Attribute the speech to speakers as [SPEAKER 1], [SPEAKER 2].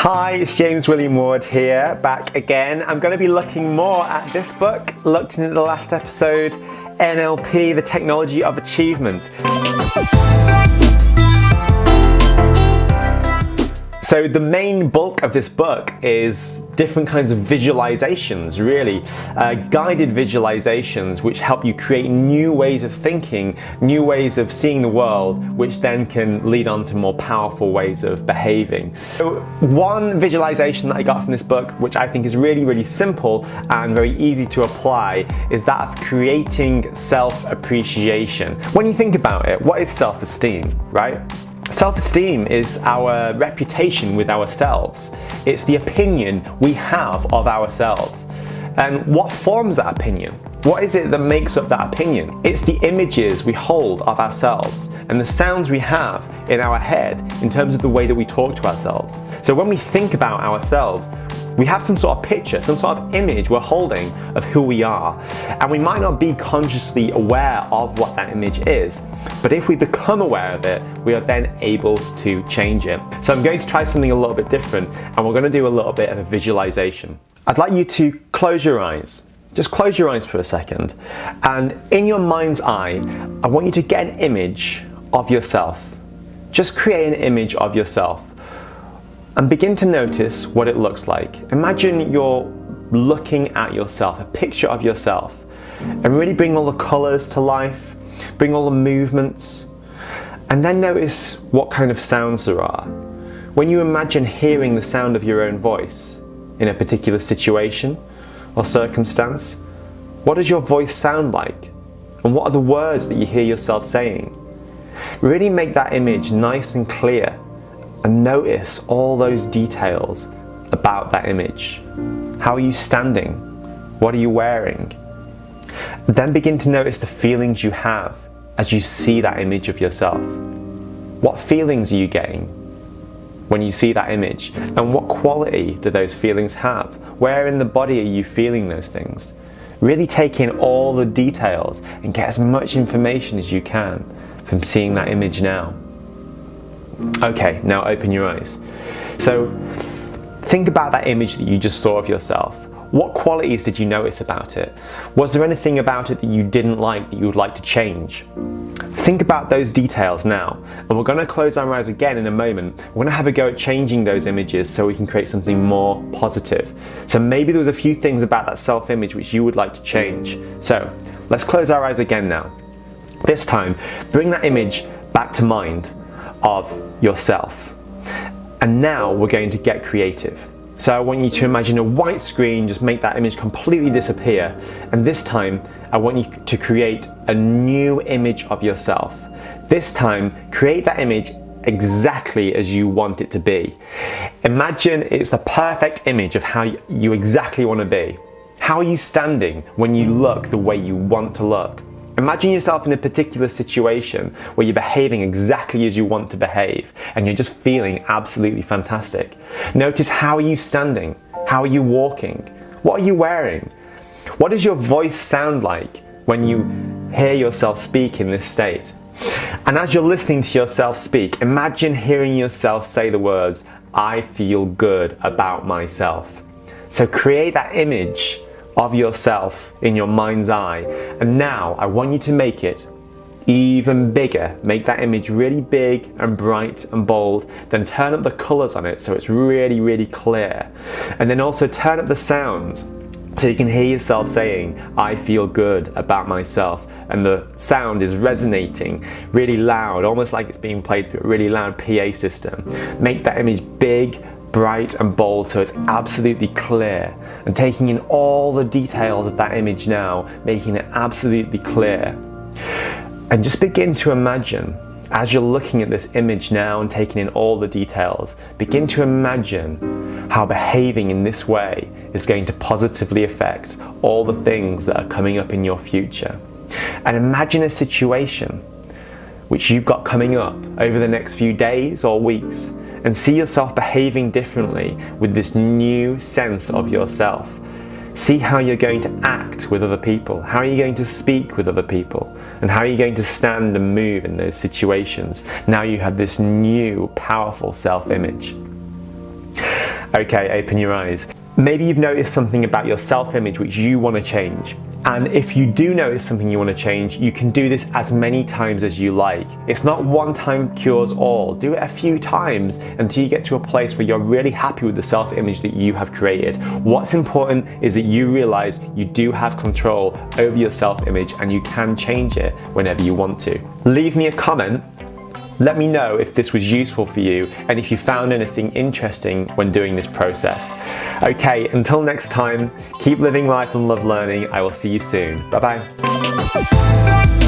[SPEAKER 1] Hi, it's James William Ward here, back again. I'm going to be looking more at this book, looked into the last episode, NLP, the Technology of Achievement. So the main bulk of this book is different kinds of visualizations, really, guided visualizations which help you create new ways of thinking, new ways of seeing the world, which then can lead on to more powerful ways of behaving. So one visualization that I got from this book, which I think is really, really simple and very easy to apply, is that of creating self-appreciation. When you think about it, what is self-esteem, right? Self-esteem is our reputation with ourselves. It's the opinion we have of ourselves. And what forms that opinion? What is it that makes up that opinion? It's the images we hold of ourselves and the sounds we have in our head in terms of the way that we talk to ourselves. So when we think about ourselves, we have some sort of picture, some sort of image we're holding of who we are. And we might not be consciously aware of what that image is, but if we become aware of it, we are then able to change it. So I'm going to try something a little bit different, and we're going to do a little bit of a visualization. I'd like you to close your eyes. Just close your eyes for a second. And in your mind's eye, I want you to get an image of yourself. Just create an image of yourself. And begin to notice what it looks like. Imagine you're looking at yourself, a picture of yourself, and really bring all the colors to life, bring all the movements, and then notice what kind of sounds there are. When you imagine hearing the sound of your own voice in a particular situation or circumstance, what does your voice sound like? And what are the words that you hear yourself saying? Really make that image nice and clear. And notice all those details about that image. How are you standing? What are you wearing? Then begin to notice the feelings you have as you see that image of yourself. What feelings are you getting when you see that image? And what quality do those feelings have? Where in the body are you feeling those things? Really take in all the details and get as much information as you can from seeing that image now. Okay, now open your eyes. So think about that image that you just saw of yourself. What qualities did you notice about it? Was there anything about it that you didn't like that you would like to change? Think about those details now, and we're going to close our eyes again in a moment. We're going to have a go at changing those images so we can create something more positive. So maybe there was a few things about that self-image which you would like to change. So let's close our eyes again now. This time, bring that image back to mind of yourself. And now we're going to get creative. So I want you to imagine a white screen, just make that image completely disappear. And this time, I want you to create a new image of yourself. This time, create that image exactly as you want it to be. Imagine it's the perfect image of how you exactly want to be. How are you standing when you look the way you want to look? Imagine yourself in a particular situation where you're behaving exactly as you want to behave and you're just feeling absolutely fantastic. Notice, how are you standing? How are you walking? What are you wearing? What does your voice sound like when you hear yourself speak in this state? And as you're listening to yourself speak, imagine hearing yourself say the words, "I feel good about myself." So create that image of yourself in your mind's eye, and now I want you to make it even bigger. Make that image really big and bright and bold, then turn up the colors on it so it's really, really clear, and then also turn up the sounds so you can hear yourself saying, "I feel good about myself," and the sound is resonating really loud, almost like it's being played through a really loud PA system. Make that image big, bright and bold so it's absolutely clear, and taking in all the details of that image now, making it absolutely clear. And just begin to imagine, as you're looking at this image now and taking in all the details, begin to imagine how behaving in this way is going to positively affect all the things that are coming up in your future. And imagine a situation which you've got coming up over the next few days or weeks, and see yourself behaving differently with this new sense of yourself. See how you're going to act with other people, how are you going to speak with other people, and how are you going to stand and move in those situations. Now you have this new, powerful self-image. Okay, open your eyes. Maybe you've noticed something about your self-image which you want to change. And if you do notice something you want to change, you can do this as many times as you like. It's not one time cures all. Do it a few times until you get to a place where you're really happy with the self-image that you have created. What's important is that you realize you do have control over your self-image and you can change it whenever you want to. Leave me a comment. Let me know if this was useful for you and if you found anything interesting when doing this process. Okay, until next time, keep living life and love learning. I will see you soon. Bye-bye.